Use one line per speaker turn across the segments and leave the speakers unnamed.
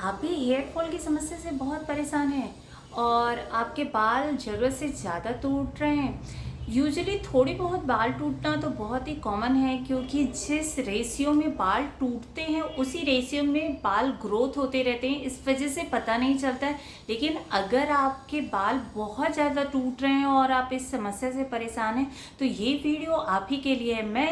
आप भी hair fall की समस्या से बहुत परेशान हैं और आपके बाल ज़रूरत से ज़्यादा टूट रहे हैं। यूजुअली थोड़ी बहुत बाल टूटना तो बहुत ही कॉमन है, क्योंकि जिस रेशियो में बाल टूटते हैं उसी रेशियो में बाल ग्रोथ होते रहते हैं। इस वजह से पता नहीं चलता है। लेकिन अगर आपके बाल बहुत ज़्यादा टूट रहे हैं और आप इस समस्या से परेशान हैं तो ये वीडियो आप ही के लिए है। मैं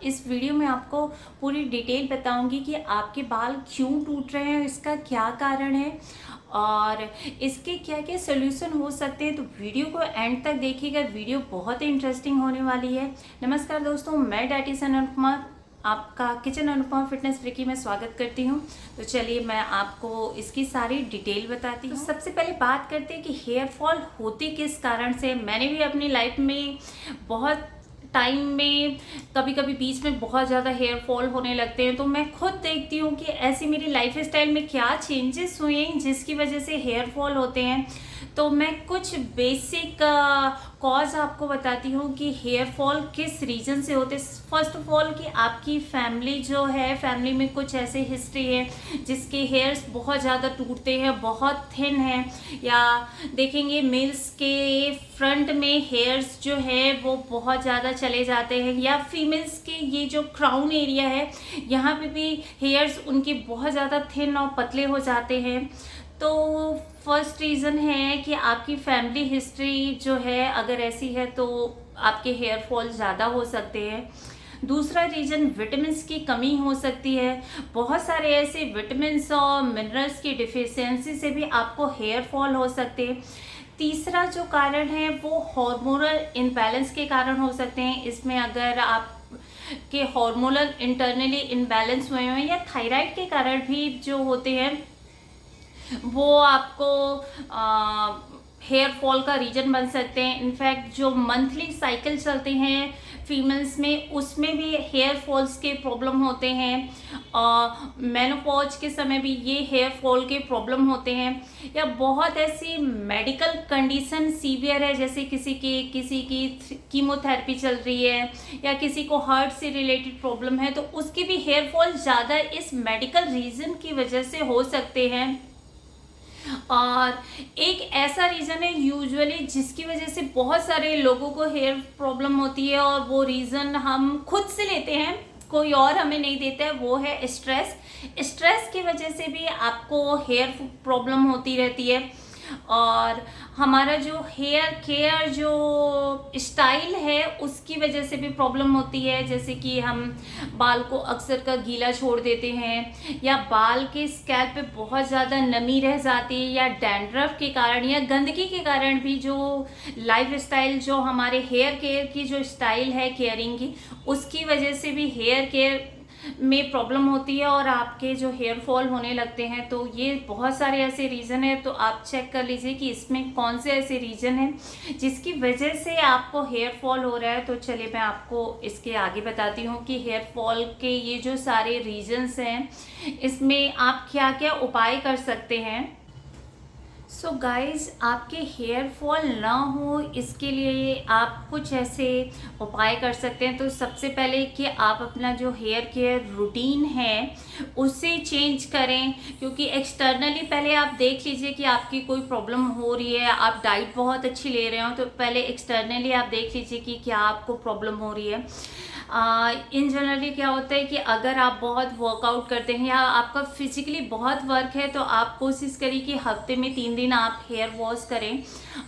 इस वीडियो में आपको पूरी डिटेल बताऊंगी कि आपके बाल क्यों टूट रहे हैं, इसका क्या कारण है और इसके क्या क्या सोल्यूशन हो सकते हैं। तो वीडियो को एंड तक देखिएगा, वीडियो बहुत ही इंटरेस्टिंग होने वाली है। नमस्कार दोस्तों, मैं डाइटिशियन अनुपमा आपका किचन अनुपमा फिटनेस फ्रीकी में स्वागत करती हूँ। तो चलिए मैं आपको इसकी सारी डिटेल बताती हूँ। तो सबसे पहले बात करते हैं कि हेयर फॉल होती किस कारण से। मैंने भी अपनी लाइफ में बहुत टाइम में कभी कभी बीच में बहुत ज़्यादा हेयर फॉल होने लगते हैं, तो मैं खुद देखती हूँ कि ऐसी मेरी लाइफ स्टाइल में क्या चेंजेस हुए हैं जिसकी वजह से हेयर फॉल होते हैं। तो मैं कुछ बेसिक कॉज आपको बताती हूँ कि हेयर फॉल किस रीज़न से होते। फर्स्ट ऑफ ऑल कि आपकी फैमिली जो है, फैमिली में कुछ ऐसे हिस्ट्री है जिसके हेयर्स बहुत ज़्यादा टूटते हैं, बहुत थिन है, या देखेंगे मेल्स के फ्रंट में हेयर्स जो है वो बहुत ज़्यादा चले जाते हैं, या फीमेल्स के ये जो क्राउन एरिया है यहाँ पे भी हेयर्स उनके बहुत ज़्यादा थिन और पतले हो जाते हैं। तो फर्स्ट रीज़न है कि आपकी फैमिली हिस्ट्री जो है अगर ऐसी है तो आपके हेयर फॉल ज़्यादा हो सकते हैं। दूसरा रीज़न विटामिन्स की कमी हो सकती है। बहुत सारे ऐसे विटामिन्स और मिनरल्स की डिफिशियंसी से भी आपको हेयर फॉल हो सकते हैं। तीसरा जो कारण है वो हार्मोनल इम्बैलेंस के कारण हो सकते हैं। इसमें अगर आप के हार्मोनल इंटरनली इम्बैलेंस हुए हैं, या थायराइड के कारण भी जो होते हैं वो आपको हेयर फॉल का रीजन बन सकते हैं। इनफैक्ट जो मंथली साइकिल चलते हैं फीमेल्स में, उसमें भी हेयर फॉल्स के प्रॉब्लम होते हैं। मेनोपॉज के समय भी ये हेयर फॉल के प्रॉब्लम होते हैं। या बहुत ऐसी मेडिकल कंडीशन सीवियर है, जैसे किसी की कीमोथेरेपी चल रही है, या किसी को हार्ट से रिलेटेड प्रॉब्लम है, तो उसकी भी हेयर फॉल ज़्यादा इस मेडिकल रीज़न की वजह से हो सकते हैं। और एक ऐसा रीज़न है यूजुअली जिसकी वजह से बहुत सारे लोगों को हेयर प्रॉब्लम होती है, और वो रीज़न हम खुद से लेते हैं, कोई और हमें नहीं देता है, वो है स्ट्रेस। स्ट्रेस की वजह से भी आपको हेयर प्रॉब्लम होती रहती है। और हमारा जो हेयर केयर जो स्टाइल है उसकी वजह से भी प्रॉब्लम होती है, जैसे कि हम बाल को अक्सर का गीला छोड़ देते हैं, या बाल के स्कैल्प पे बहुत ज़्यादा नमी रह जाती है, या डैंड्रफ के कारण या गंदगी के कारण भी जो लाइफ स्टाइल जो हमारे हेयर केयर की जो स्टाइल है केयरिंग की, उसकी वजह से भी हेयर केयर में प्रॉब्लम होती है और आपके जो हेयर फॉल होने लगते हैं। तो ये बहुत सारे ऐसे रीज़न है, तो आप चेक कर लीजिए कि इसमें कौन से ऐसे रीज़न हैं जिसकी वजह से आपको हेयर फॉल हो रहा है। तो चलिए मैं आपको इसके आगे बताती हूँ कि हेयर फॉल के ये जो सारे रीज़न्स हैं इसमें आप क्या क्या उपाय कर सकते हैं। सो गाइज, आपके हेयर फॉल ना हो इसके लिए आप कुछ ऐसे उपाय कर सकते हैं। तो सबसे पहले कि आप अपना जो हेयर केयर रूटीन है उसे चेंज करें, क्योंकि एक्सटर्नली पहले आप देख लीजिए कि आपकी कोई प्रॉब्लम हो रही है। आप डाइट बहुत अच्छी ले रहे हो तो पहले एक्सटर्नली आप देख लीजिए कि क्या आपको प्रॉब्लम हो रही है। इन जनरली क्या होता है कि अगर आप बहुत वर्कआउट करते हैं या आपका फिजिकली बहुत वर्क है, तो आप कोशिश करिए कि हफ्ते में 3 दिन आप हेयर वॉश करें,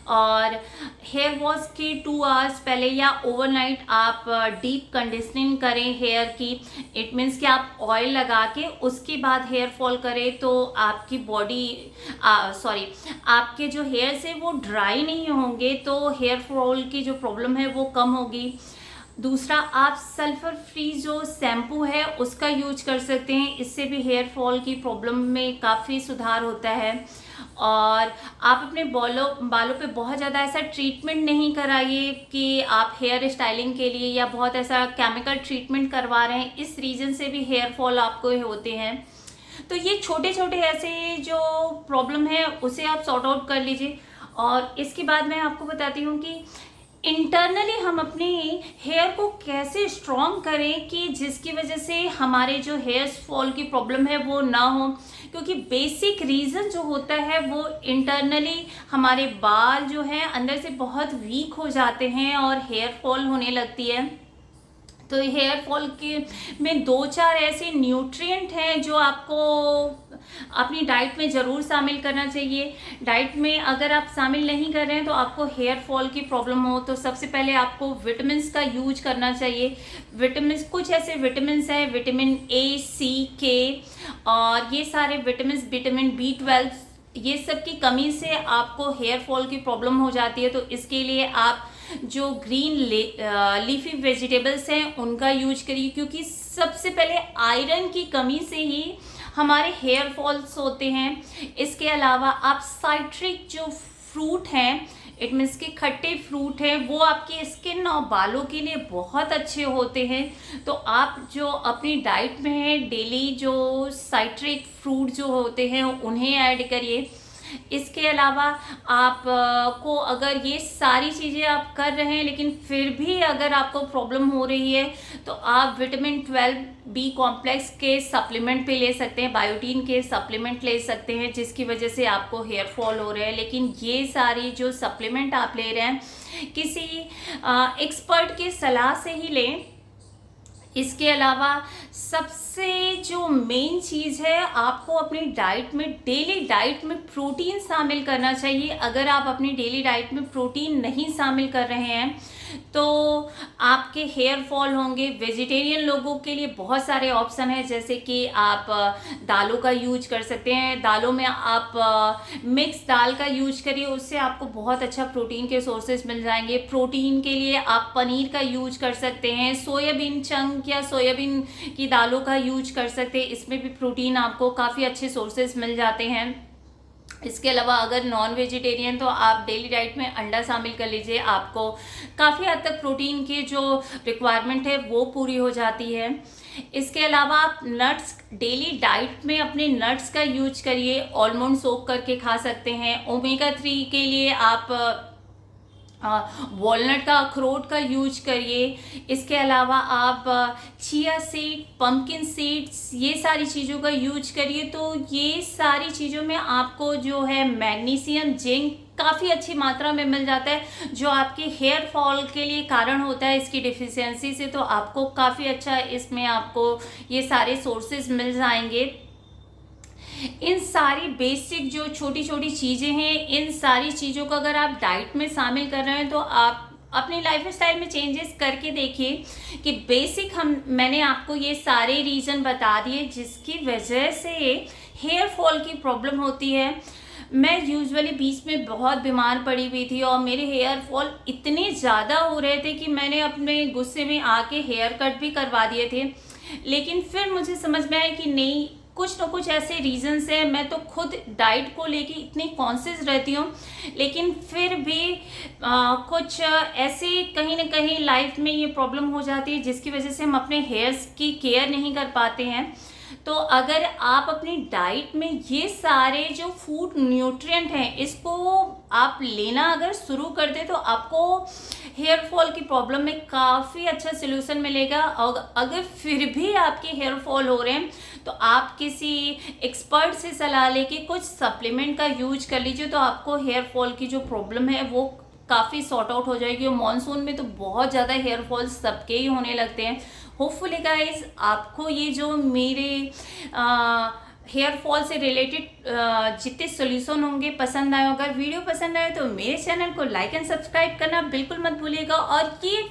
और हेयर वॉश के 2 आवर्स पहले या ओवरनाइट आप डीप कंडीशनिंग करें हेयर की। इट मीन्स कि आप ऑयल लगा के उसके बाद हेयर फॉल करें, तो आपकी बॉडी आपके जो हेयर्स है वो ड्राई नहीं होंगे, तो हेयर फॉल की जो प्रॉब्लम है वो कम होगी। दूसरा, आप सल्फर फ्री जो शैम्पू है उसका यूज कर सकते हैं, इससे भी हेयर फॉल की प्रॉब्लम में काफ़ी सुधार होता है। और आप अपने बालों पे बहुत ज़्यादा ऐसा ट्रीटमेंट नहीं कराइए कि आप हेयर स्टाइलिंग के लिए या बहुत ऐसा केमिकल ट्रीटमेंट करवा रहे हैं, इस रीज़न से भी हेयर फॉल आपको होते हैं। तो ये छोटे छोटे ऐसे जो प्रॉब्लम है उसे आप सॉर्ट आउट कर लीजिए। और इसके बाद मैं आपको बताती हूँ कि इंटरनली हम अपने हेयर को कैसे स्ट्रॉन्ग करें कि जिसकी वजह से हमारे जो हेयर फॉल की प्रॉब्लम है वो ना हो, क्योंकि बेसिक रीज़न जो होता है वो इंटरनली हमारे बाल जो है अंदर से बहुत वीक हो जाते हैं और हेयर फॉल होने लगती है। तो हेयर फॉल के में 2-4 ऐसे न्यूट्रिएंट हैं जो आपको अपनी डाइट में ज़रूर शामिल करना चाहिए। डाइट में अगर आप शामिल नहीं कर रहे हैं तो आपको हेयर फॉल की प्रॉब्लम हो तो सबसे पहले आपको विटामिन्स का यूज करना चाहिए। विटामिन्स, कुछ ऐसे विटामिन्स हैं, विटामिन ए, सी, के, और ये सारे विटामिन्स, विटामिन B12, ये सब की कमी से आपको हेयर फॉल की प्रॉब्लम हो जाती है। तो इसके लिए आप जो ग्रीन लीफी वेजिटेबल्स हैं उनका यूज करिए, क्योंकि सबसे पहले आयरन की कमी से ही हमारे हेयर फॉल्स होते हैं। इसके अलावा आप साइट्रिक जो फ्रूट हैं, इट मीन्स के खट्टे फ्रूट हैं, वो आपके स्किन और बालों के लिए बहुत अच्छे होते हैं। तो आप जो अपनी डाइट में है डेली जो साइट्रिक फ्रूट जो होते हैं उन्हें ऐड करिए। इसके अलावा आप को अगर ये सारी चीज़ें आप कर रहे हैं लेकिन फिर भी अगर आपको प्रॉब्लम हो रही है तो आप विटामिन 12B कॉम्प्लेक्स के सप्लीमेंट पे ले सकते हैं, बायोटीन के सप्लीमेंट ले सकते हैं, जिसकी वजह से आपको हेयर फॉल हो रहे हैं। लेकिन ये सारी जो सप्लीमेंट आप ले रहे हैं किसी एक्सपर्ट के सलाह से ही लें। इसके अलावा सबसे जो मेन चीज़ है, आपको अपनी डाइट में, डेली डाइट में प्रोटीन शामिल करना चाहिए। अगर आप अपनी डेली डाइट में प्रोटीन नहीं शामिल कर रहे हैं तो आपके हेयर फॉल होंगे। वेजिटेरियन लोगों के लिए बहुत सारे ऑप्शन हैं, जैसे कि आप दालों का यूज कर सकते हैं। दालों में आप मिक्स दाल का यूज करिए, उससे आपको बहुत अच्छा प्रोटीन के सोर्सेज मिल जाएंगे। प्रोटीन के लिए आप पनीर का यूज कर सकते हैं, सोयाबीन चंक या सोयाबीन की दालों का यूज कर सकते हैं, इसमें भी प्रोटीन आपको काफ़ी अच्छे सोर्सेज मिल जाते हैं। इसके अलावा अगर नॉन वेजिटेरियन तो आप डेली डाइट में अंडा शामिल कर लीजिए, आपको काफ़ी हद तक प्रोटीन की जो रिक्वायरमेंट है वो पूरी हो जाती है। इसके अलावा आप नट्स, डेली डाइट में अपने नट्स का यूज करिए, आलमंड सोक करके खा सकते हैं। ओमेगा 3 के लिए आप वॉलनट का, अखरोट का यूज करिए। इसके अलावा आप चिया सीड, पंपकिन सीड्स, ये सारी चीज़ों का यूज करिए। तो ये सारी चीज़ों में आपको जो है मैग्नीशियम, जिंक काफ़ी अच्छी मात्रा में मिल जाता है, जो आपके हेयर फॉल के लिए कारण होता है इसकी डिफिशियंसी से। तो आपको काफ़ी अच्छा इसमें आपको ये सारे सोर्सेज मिल जाएंगे। इन सारी बेसिक जो छोटी छोटी चीज़ें हैं, इन सारी चीज़ों को अगर आप डाइट में शामिल कर रहे हैं तो आप अपनी लाइफ स्टाइल में चेंजेस करके देखिए कि बेसिक मैंने आपको ये सारे रीज़न बता दिए जिसकी वजह से हेयर फॉल की प्रॉब्लम होती है। मैं यूजुअली बीच में बहुत बीमार पड़ी हुई थी और मेरे हेयर फॉल इतने ज़्यादा हो रहे थे कि मैंने अपने गुस्से में आके हेयर कट भी करवा दिए थे। लेकिन फिर मुझे समझ में आया कि नहीं, कुछ ना कुछ ऐसे रीजंस हैं। मैं तो खुद डाइट को लेके इतनी कॉन्शियस रहती हूँ, लेकिन फिर भी कुछ ऐसे कहीं ना कहीं लाइफ में ये प्रॉब्लम हो जाती है जिसकी वजह से हम अपने हेयर्स की केयर नहीं कर पाते हैं। तो अगर आप अपनी डाइट में ये सारे जो फूड न्यूट्रिएंट हैं इसको आप लेना अगर शुरू कर दें तो आपको हेयर फॉल की प्रॉब्लम में काफ़ी अच्छा सलूशन मिलेगा। और अगर फिर भी आपके हेयर फॉल हो रहे हैं तो आप किसी एक्सपर्ट से सलाह लेके कुछ सप्लीमेंट का यूज कर लीजिए, तो आपको हेयर फॉल की जो प्रॉब्लम है वो काफ़ी सॉर्ट आउट हो जाएगी। और मानसून में तो बहुत ज़्यादा हेयर फॉल सबके ही होने लगते हैं। होपफुली गाइस आपको ये जो मेरे हेयर फॉल से रिलेटेड जितने सॉल्यूशन होंगे पसंद आए। अगर वीडियो पसंद आए तो मेरे चैनल को लाइक एंड सब्सक्राइब करना बिल्कुल मत भूलिएगा, और ये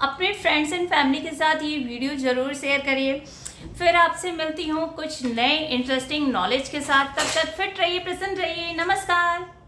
अपने फ्रेंड्स एंड फैमिली के साथ ये वीडियो ज़रूर शेयर करिए। फिर आपसे मिलती हूँ कुछ नए इंटरेस्टिंग नॉलेज के साथ। तब तक फिट रहिए, प्रसन्न रहिए। नमस्कार।